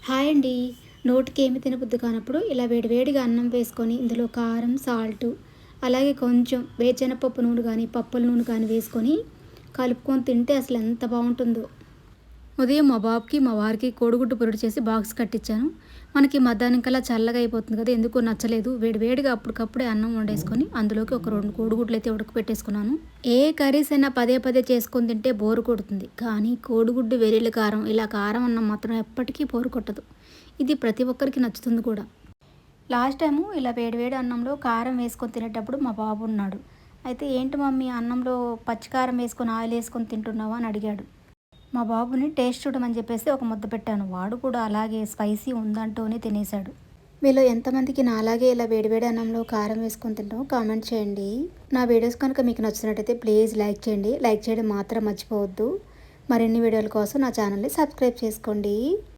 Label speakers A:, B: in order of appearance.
A: Hi అండి. నోటికి ఏమి తినబుద్ధి కానప్పుడు ఇలా వేడివేడిగా అన్నం వేసుకొని ఇందులో కారం, సాల్టు అలాగే కొంచెం వేరుశనగపప్పు నూనె కానీ, పప్పుల నూనె కానీ వేసుకొని కలుపుకొని తింటే అసలు ఎంత బాగుంటుందో. ఉదయం మా బాబుకి, మా వారికి కోడిగుడ్డు పొరుడు చేసి బాక్స్ కట్టించాను. మనకి మధ్యాహ్నం కల్లా చల్లగా అయిపోతుంది కదా! ఎందుకో నచ్చలేదు. వేడివేడిగా అప్పటికప్పుడే అన్నం వండేసుకొని అందులోకి ఒక 2 కోడిగుడ్లయితే ఉడకపెట్టేసుకున్నాను. ఏ కర్రీస్ అయినా పదే పదే చేసుకొని తింటే బోరు కొడుతుంది. కానీ కోడిగుడ్డు, వెల్లుల్లి కారం ఇలా కారం అన్నం మాత్రం ఎప్పటికీ బోరు కొట్టదు. ఇది ప్రతి ఒక్కరికి నచ్చుతుంది కూడా. లాస్ట్ టైము ఇలా వేడివేడి అన్నంలో కారం వేసుకొని తినేటప్పుడు మా బాబు ఉన్నాడు. అయితే ఏంటి మమ్మీ అన్నంలో పచ్చికారం వేసుకొని ఆయిల్ వేసుకొని తింటున్నావా అని అడిగాడు. మా బాబుని టేస్ట్ చూడమని చెప్పేసి ఒక ముద్ద పెట్టాను. వాడు కూడా అలాగే స్పైసీ ఉందంటూనే తినేశాడు. మీలో ఎంతమందికి నాలాగే ఇలా వేడివేడి అన్నంలో కారం వేసుకొని తింటామో కామెంట్ చేయండి. నా వీడియోస్ కనుక మీకు నచ్చినట్టయితే ప్లీజ్ లైక్ చేయండి. లైక్ చేయడం మాత్రం మర్చిపోవద్దు. మరిన్ని వీడియోల కోసం నా ఛానల్ని సబ్స్క్రైబ్ చేసుకోండి.